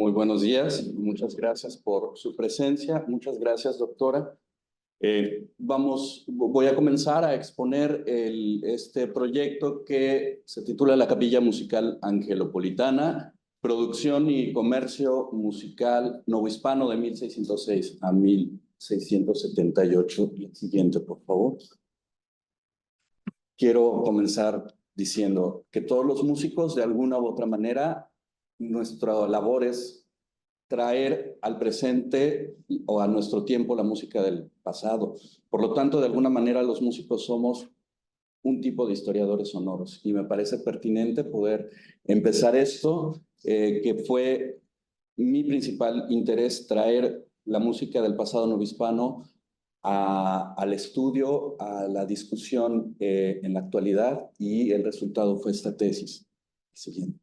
Muy buenos días, muchas gracias por su presencia, muchas gracias, doctora. Voy a comenzar a exponer este proyecto que se titula La Capilla Musical Angelopolitana, Producción y Comercio Musical Novohispano de 1606 a 1678. Y el siguiente, por favor. Quiero comenzar diciendo que todos los músicos, de alguna u otra manera, nuestra labor es traer al presente o a nuestro tiempo la música del pasado. Por lo tanto, de alguna manera, los músicos somos un tipo de historiadores sonoros. Y me parece pertinente poder empezar esto, que fue mi principal interés, traer la música del pasado novohispano al estudio, a la discusión en la actualidad, y el resultado fue esta tesis. Siguiente.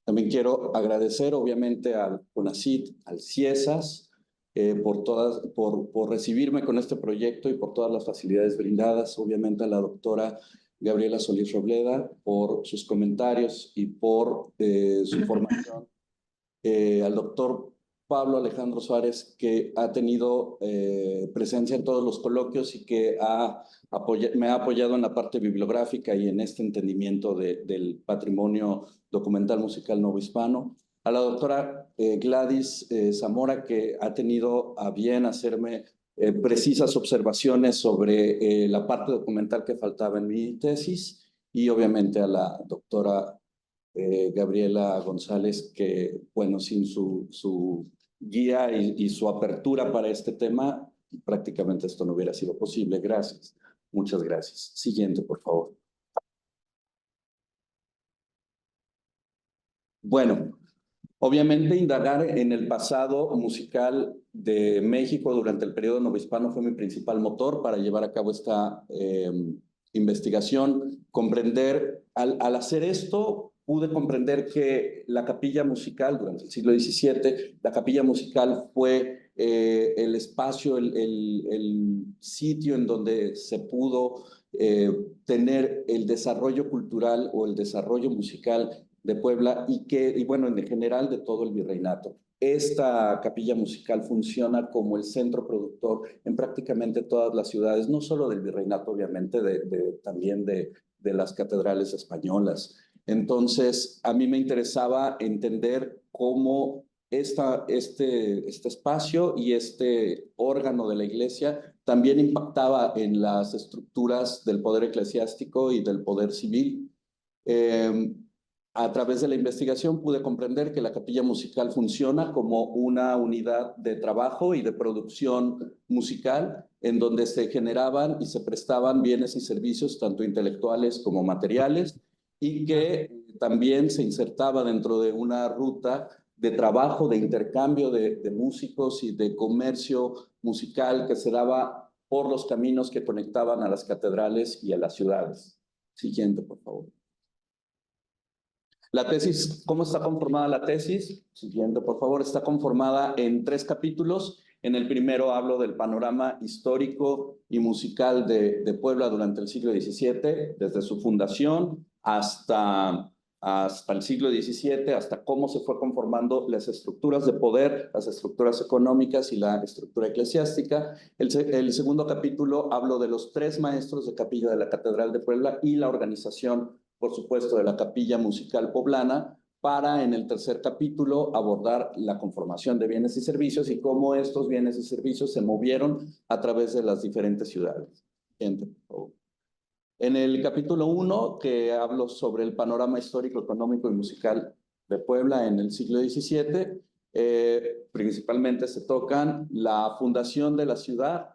También quiero agradecer, obviamente, al CONACYT, al CIESAS, por recibirme con este proyecto y por todas las facilidades brindadas. Obviamente a la doctora Gabriela Solís Robleda por sus comentarios y por su formación. Al doctor Pablo Alejandro Suárez, que ha tenido presencia en todos los coloquios y que me ha apoyado en la parte bibliográfica y en este entendimiento del patrimonio documental musical novohispano. A la doctora Gladys Zamora, que ha tenido a bien hacerme precisas observaciones sobre la parte documental que faltaba en mi tesis. Y obviamente a la doctora Gabriela González, que, bueno, sin su guía y su apertura para este tema, prácticamente esto no hubiera sido posible. Gracias. Muchas gracias. Siguiente, por favor. Bueno, obviamente indagar en el pasado musical de México durante el periodo novohispano fue mi principal motor para llevar a cabo esta investigación. Al hacer esto, pude comprender que la capilla musical durante el siglo XVII, la capilla musical fue el espacio, el sitio en donde se pudo tener el desarrollo cultural o el desarrollo musical de Puebla y bueno, en general de todo el virreinato. Esta capilla musical funciona como el centro productor en prácticamente todas las ciudades, no solo del virreinato, obviamente, también de las catedrales españolas. Entonces, a mí me interesaba entender cómo este espacio y este órgano de la iglesia también impactaba en las estructuras del poder eclesiástico y del poder civil. A través de la investigación pude comprender que la capilla musical funciona como una unidad de trabajo y de producción musical en donde se generaban y se prestaban bienes y servicios tanto intelectuales como materiales, y que también se insertaba dentro de una ruta de trabajo, de intercambio de músicos y de comercio musical que se daba por los caminos que conectaban a las catedrales y a las ciudades. Siguiente, por favor. La tesis, ¿cómo está conformada la tesis? Siguiente, por favor. Está conformada en 3 capítulos. En el primero hablo del panorama histórico y musical de Puebla durante el siglo XVII, desde su fundación hasta el siglo XVII, hasta cómo se fue conformando las estructuras de poder, las estructuras económicas y la estructura eclesiástica. El segundo capítulo hablo de los 3 maestros de capilla de la Catedral de Puebla y la organización, por supuesto, de la capilla musical poblana, para en el tercer capítulo abordar la conformación de bienes y servicios y cómo estos bienes y servicios se movieron a través de las diferentes ciudades. En el capítulo 1, que hablo sobre el panorama histórico, económico y musical de Puebla en el siglo XVII, principalmente se tocan la fundación de la ciudad,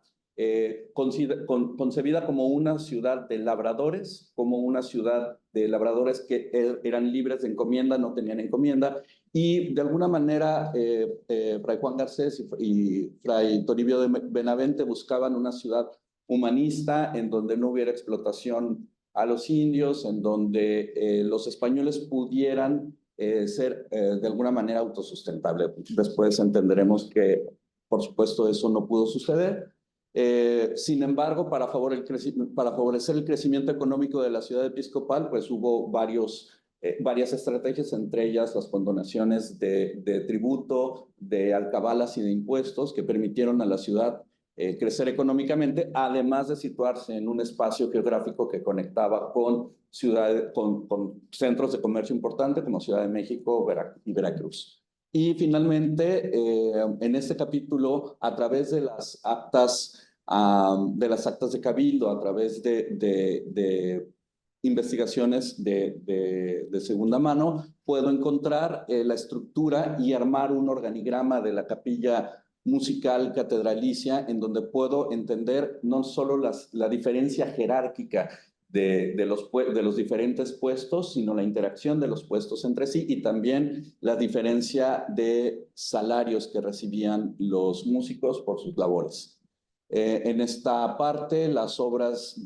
concebida como una ciudad de labradores, que eran libres de encomienda, no tenían encomienda, y de alguna manera Fray Juan Garcés y Fray Toribio de Benavente buscaban una ciudad humanista en donde no hubiera explotación a los indios, en donde los españoles pudieran ser de alguna manera autosustentables. Después entenderemos que, por supuesto, eso no pudo suceder. Sin embargo, para favorecer el crecimiento económico de la ciudad episcopal, pues hubo varios varias estrategias, entre ellas las condonaciones de tributo, de alcabalas y de impuestos que permitieron a la ciudad crecer económicamente, además de situarse en un espacio geográfico que conectaba con ciudades, con centros de comercio importantes como Ciudad de México y Veracruz. Y finalmente, en este capítulo, a través de las actas de Cabildo, a través de investigaciones de segunda mano, puedo encontrar la estructura y armar un organigrama de la capilla musical catedralicia, en donde puedo entender no solo la diferencia jerárquica de los diferentes puestos, sino la interacción de los puestos entre sí y también la diferencia de salarios que recibían los músicos por sus labores. En esta parte, las obras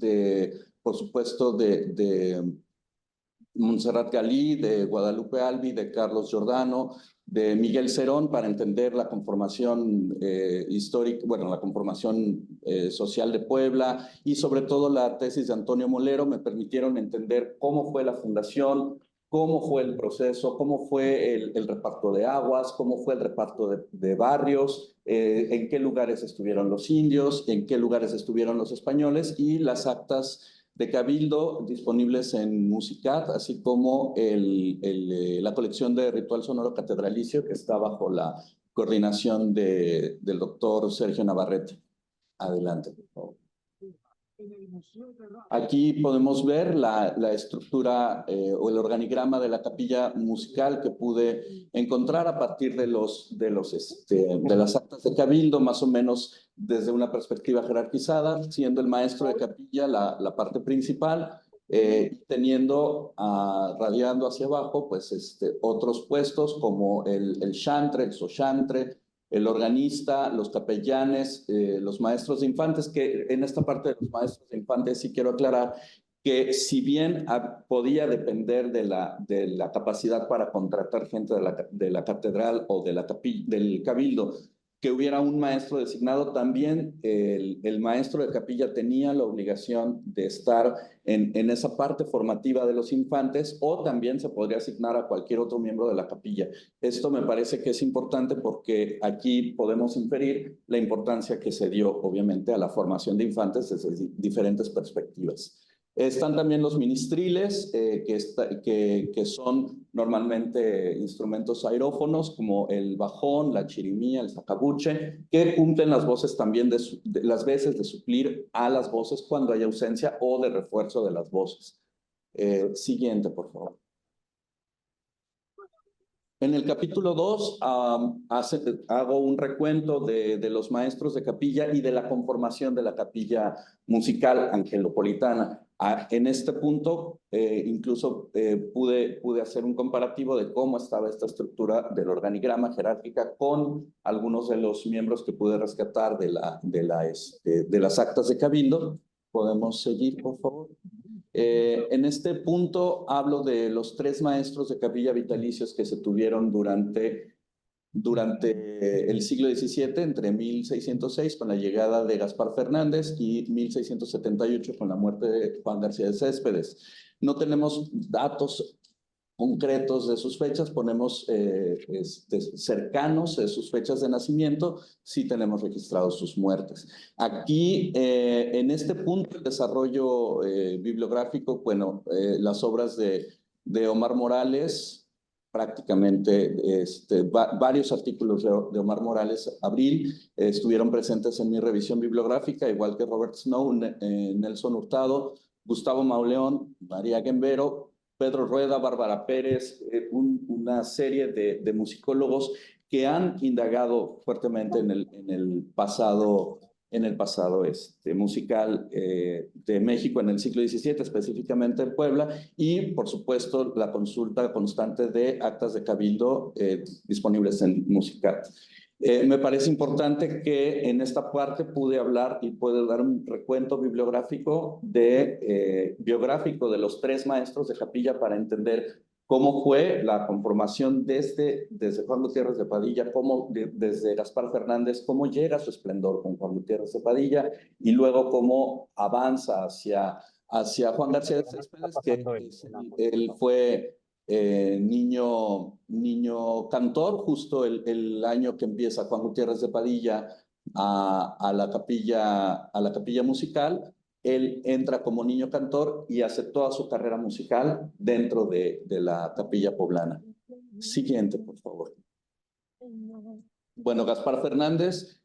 por supuesto, de Montserrat Galí, de Guadalupe Albi, de Carlos Giordano, de Miguel Cerón, para entender la conformación histórica, bueno, la conformación social de Puebla, y sobre todo la tesis de Antonio Molero, me permitieron entender cómo fue la fundación, cómo fue el proceso, cómo fue el reparto de aguas, cómo fue el reparto de barrios, en qué lugares estuvieron los indios, en qué lugares estuvieron los españoles, y las actas de Cabildo disponibles en Musicat, así como la colección de Ritual Sonoro Catedralicio, que está bajo la coordinación del doctor Sergio Navarrete. Adelante, por favor. Aquí podemos ver la estructura o el organigrama de la capilla musical que pude encontrar a partir de las actas de Cabildo, más o menos desde una perspectiva jerarquizada, siendo el maestro de capilla la parte principal, teniendo, radiando hacia abajo, pues otros puestos como el chantre, el sochantre, el organista, los capellanes, los maestros de infantes, que en esta parte de los maestros de infantes sí quiero aclarar que si bien podía depender de la capacidad para contratar gente de la catedral o del cabildo, que hubiera un maestro designado, también el maestro de capilla tenía la obligación de estar en esa parte formativa de los infantes, o también se podría asignar a cualquier otro miembro de la capilla. Esto me parece que es importante porque aquí podemos inferir la importancia que se dio, obviamente, a la formación de infantes desde diferentes perspectivas. Están también los ministriles, que son normalmente instrumentos aerófonos, como el bajón, la chirimía, el sacabuche, que cumplen las voces también las veces de suplir a las voces cuando hay ausencia o de refuerzo de las voces. Siguiente, por favor. En el capítulo 2 hago un recuento de los maestros de capilla y de la conformación de la capilla musical angelopolitana. En este punto, incluso pude hacer un comparativo de cómo estaba esta estructura del organigrama jerárquica con algunos de los miembros que pude rescatar de las actas de Cabildo. ¿Podemos seguir, por favor? En este punto hablo de los 3 maestros de capilla vitalicios que se tuvieron durante el siglo XVII, entre 1606 con la llegada de Gaspar Fernández y 1678 con la muerte de Juan García de Céspedes. No tenemos datos concretos de sus fechas, ponemos cercanos de sus fechas de nacimiento, sí tenemos registrados sus muertes. Aquí, en este punto, el desarrollo bibliográfico, bueno, las obras de Omar Morales, prácticamente varios artículos de Omar Morales Abril estuvieron presentes en mi revisión bibliográfica, igual que Robert Snow, Nelson Hurtado, Gustavo Mauleón, María Guembero, Pedro Rueda, Bárbara Pérez, una serie de musicólogos que han indagado fuertemente en el pasado musical de México en el siglo XVII, específicamente en Puebla, y por supuesto la consulta constante de actas de Cabildo disponibles en Musicat. Me parece importante que en esta parte pude hablar y puedo dar un recuento bibliográfico biográfico de los 3 maestros de capilla para entender cómo fue la conformación desde Juan Gutiérrez de Padilla, desde Gaspar Fernández, cómo llega a su esplendor con Juan Gutiérrez de Padilla, y luego cómo avanza hacia Juan García de Céspedes, que él fue niño cantor, justo el año que empieza Juan Gutiérrez de Padilla a la capilla musical, él entra como niño cantor y hace toda su carrera musical dentro de la capilla poblana. Siguiente, por favor. Bueno, Gaspar Fernández,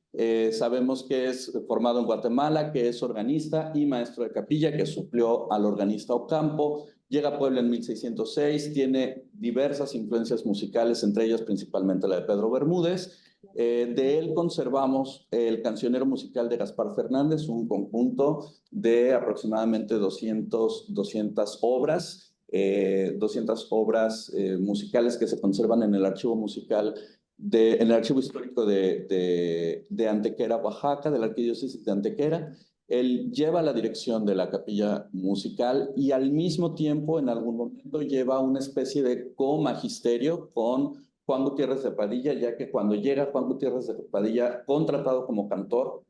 sabemos que es formado en Guatemala, que es organista y maestro de capilla, que suplió al organista Ocampo. Llega a Puebla en 1606, tiene diversas influencias musicales, entre ellas principalmente la de Pedro Bermúdez. De él conservamos el cancionero musical de Gaspar Fernández, un conjunto de aproximadamente 200 obras, 200 obras musicales que se conservan en el archivo musical en el archivo histórico de Antequera, Oaxaca, de la arquidiócesis de Antequera. Él lleva la dirección de la capilla musical y al mismo tiempo, en algún momento, lleva una especie de co-magisterio con Juan Gutiérrez de Padilla, ya que cuando llega Juan Gutiérrez de Padilla, contratado como cantor,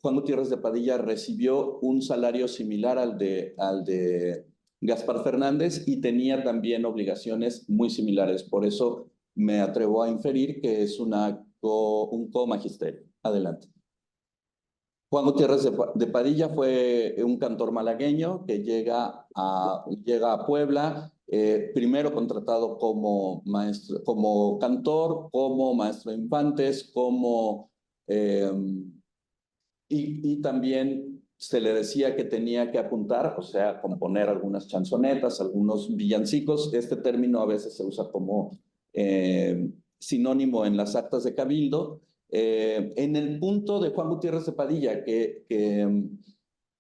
Juan Gutiérrez de Padilla recibió un salario similar al de Gaspar Fernández y tenía también obligaciones muy similares. Por eso me atrevo a inferir que es un co-magisterio. Adelante. Juan Gutiérrez de Padilla fue un cantor malagueño que llega a Puebla, primero contratado como maestro, como cantor, como maestro de infantes, y también se le decía que tenía que apuntar, o sea, componer algunas chanzonetas, algunos villancicos. Este término a veces se usa como sinónimo en las actas de cabildo. En el punto de Juan Gutiérrez de Padilla, que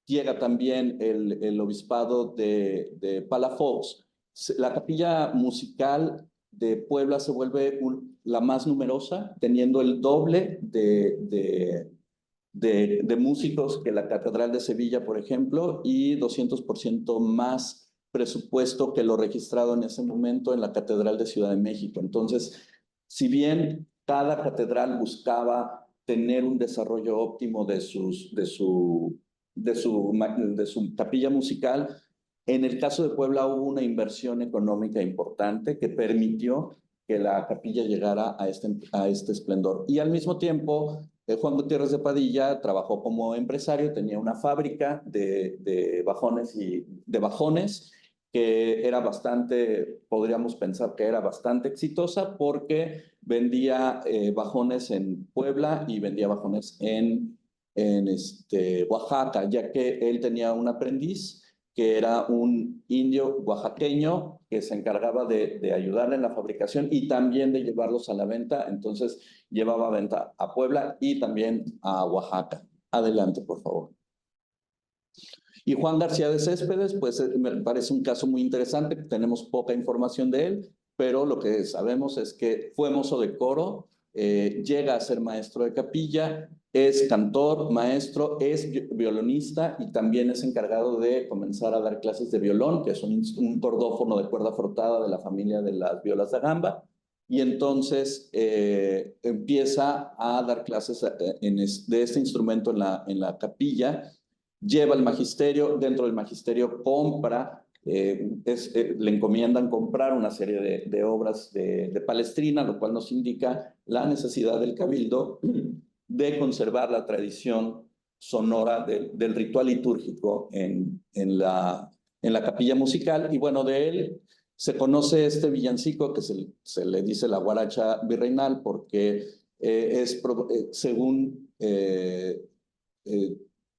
llega también el obispado de Palafox, la capilla musical de Puebla se vuelve la más numerosa, teniendo el doble de músicos que la Catedral de Sevilla, por ejemplo, y 200% más presupuesto que lo registrado en ese momento en la Catedral de Ciudad de México. Entonces, si bien cada catedral buscaba tener un desarrollo óptimo de su capilla musical, en el caso de Puebla hubo una inversión económica importante que permitió que la capilla llegara a este esplendor. Y al mismo tiempo, Juan Gutiérrez de Padilla trabajó como empresario, tenía una fábrica de bajones que era bastante, podríamos pensar que era bastante exitosa porque vendía bajones en Puebla y vendía bajones en Oaxaca, ya que él tenía un aprendiz que era un indio oaxaqueño que se encargaba de ayudarle en la fabricación y también de llevarlos a la venta. Entonces llevaba venta a Puebla y también a Oaxaca. Adelante, por favor. Y Juan García de Céspedes, pues me parece un caso muy interesante, tenemos poca información de él, pero lo que sabemos es que fue mozo de coro, llega a ser maestro de capilla, es cantor, maestro, es violonista y también es encargado de comenzar a dar clases de violón, que es un cordófono de cuerda frotada de la familia de las violas da gamba. Y entonces empieza a dar clases de este instrumento en la capilla, lleva el magisterio, dentro del magisterio compra, le encomiendan comprar una serie de obras de Palestrina, lo cual nos indica la necesidad del cabildo de conservar la tradición sonora del ritual litúrgico en la capilla musical. Y bueno, de él se conoce este villancico que se le dice la guaracha virreinal porque según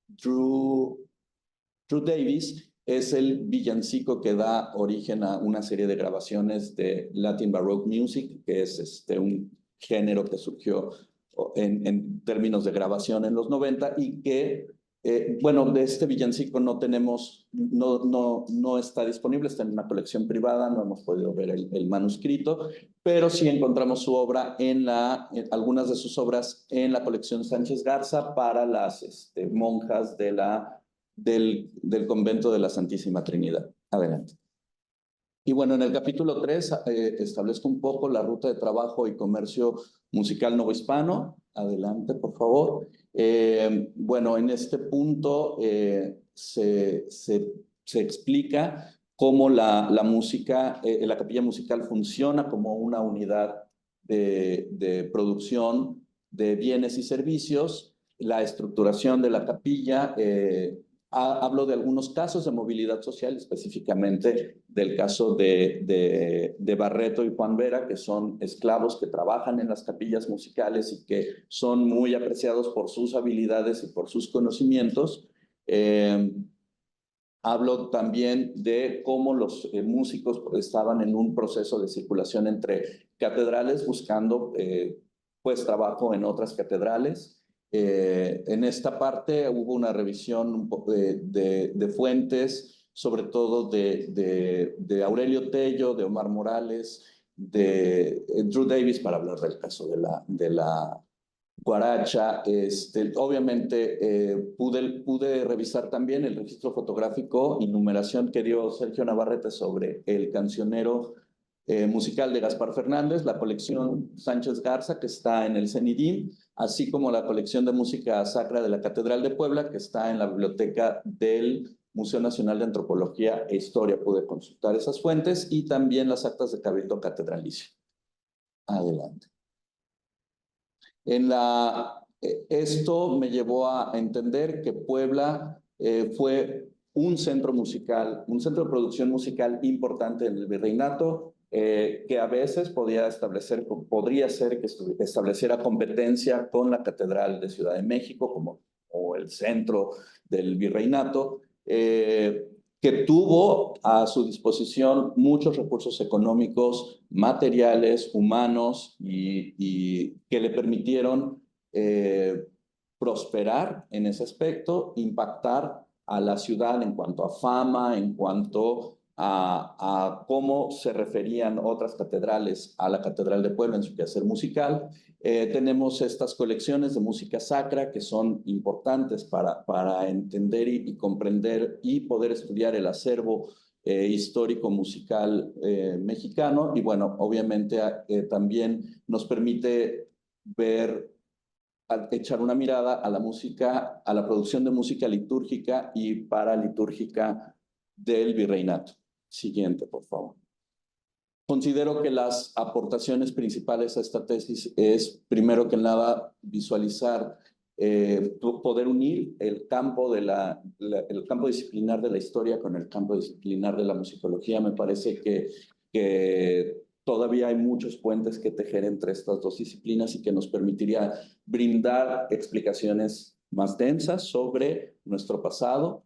Drew Davis, es el villancico que da origen a una serie de grabaciones de Latin Baroque Music, que es un género que surgió en términos de grabación en los 90 y que, bueno, de este villancico no está disponible, está en una colección privada, no hemos podido ver el manuscrito, pero sí encontramos su obra algunas de sus obras en la colección Sánchez Garza para las monjas del convento de la Santísima Trinidad. Adelante. Y bueno, en el capítulo 3 establezco un poco la ruta de trabajo y comercio musical novohispano. Adelante, por favor. Bueno, en este punto se explica cómo la música, la capilla musical funciona como una unidad de producción de bienes y servicios, la estructuración de la capilla. Hablo de algunos casos de movilidad social, específicamente del caso de Barreto y Juan Vera, que son esclavos que trabajan en las capillas musicales y que son muy apreciados por sus habilidades y por sus conocimientos. Hablo también de cómo los músicos estaban en un proceso de circulación entre catedrales buscando pues trabajo en otras catedrales. En esta parte hubo una revisión un poco de fuentes, sobre todo de Aurelio Tello, de Omar Morales, de Drew Davis, para hablar del caso de la Guaracha. Obviamente pude revisar también el registro fotográfico y numeración que dio Sergio Navarrete sobre el cancionero musical de Gaspar Fernández, la colección Sánchez Garza, que está en el CENIDIM, así como la colección de música sacra de la Catedral de Puebla, que está en la biblioteca del Museo Nacional de Antropología e Historia. Pude consultar esas fuentes y también las actas de Cabildo Catedralicio. Adelante. Esto me llevó a entender que Puebla fue un centro musical, un centro de producción musical importante en el virreinato, que a veces podría ser que estableciera competencia con la Catedral de Ciudad de México o el centro del virreinato, que tuvo a su disposición muchos recursos económicos, materiales, humanos, y que le permitieron prosperar en ese aspecto, impactar a la ciudad en cuanto a fama, en cuanto a cómo se referían otras catedrales a la Catedral de Puebla en su quehacer musical. Tenemos estas colecciones de música sacra que son importantes para entender y comprender y poder estudiar el acervo histórico musical mexicano. Y bueno, obviamente también nos permite ver, echar una mirada a la música, a la producción de música litúrgica y paralitúrgica del virreinato. Siguiente, por favor. Considero que las aportaciones principales a esta tesis es, primero que nada, visualizar, poder unir el campo disciplinar de la historia con el campo disciplinar de la musicología. Me parece que todavía hay muchos puentes que tejer entre estas dos disciplinas y que nos permitiría brindar explicaciones más densas sobre nuestro pasado.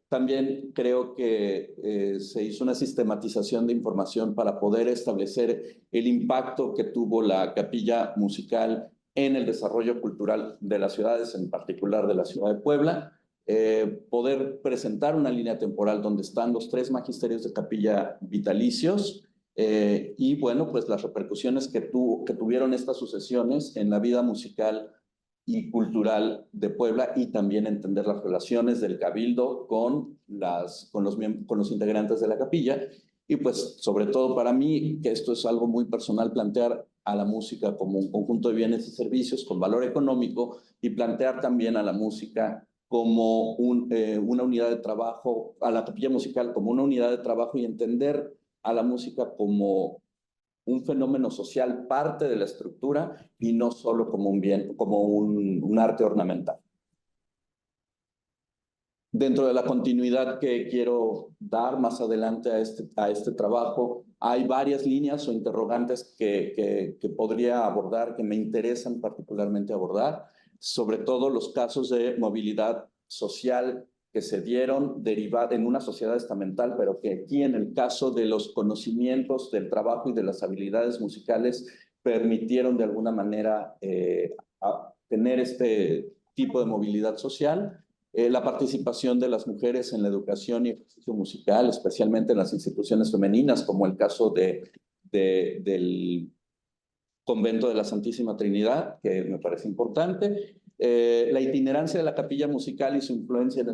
También creo que se hizo una sistematización de información para poder establecer el impacto que tuvo la capilla musical en el desarrollo cultural de las ciudades, en particular de la ciudad de Puebla. Poder presentar una línea temporal donde están los 3 magisterios de capilla vitalicios, y bueno, pues las repercusiones que tuvieron estas sucesiones en la vida musical y cultural de Puebla, y también entender las relaciones del cabildo con los integrantes de la capilla. Y pues sobre todo para mí, que esto es algo muy personal, plantear a la música como un conjunto de bienes y servicios con valor económico, y plantear también a la música como una unidad de trabajo, a la capilla musical como una unidad de trabajo, y entender a la música como un fenómeno social, parte de la estructura, y no solo como un bien, como un arte ornamental. Dentro de la continuidad que quiero dar más adelante a este trabajo, hay varias líneas o interrogantes que podría abordar, que me interesan particularmente abordar, sobre todo los casos de movilidad social que se dieron derivada en una sociedad estamental, pero que aquí en el caso de los conocimientos del trabajo y de las habilidades musicales permitieron de alguna manera tener este tipo de movilidad social. La participación de las mujeres en la educación y ejercicio musical, especialmente en las instituciones femeninas, como el caso del Convento de la Santísima Trinidad, que me parece importante. La itinerancia de la capilla musical y su influencia en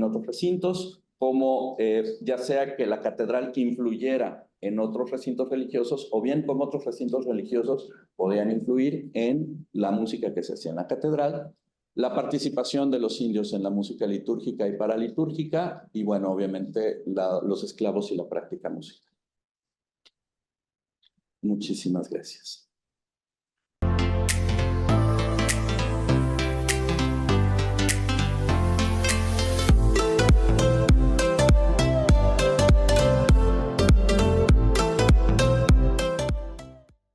otros recintos, como ya sea que la catedral influyera en otros recintos religiosos, o bien como otros recintos religiosos podían influir en la música que se hacía en la catedral. la participación de los indios en la música litúrgica y paralitúrgica, y bueno, obviamente los esclavos y la práctica musical. Muchísimas gracias.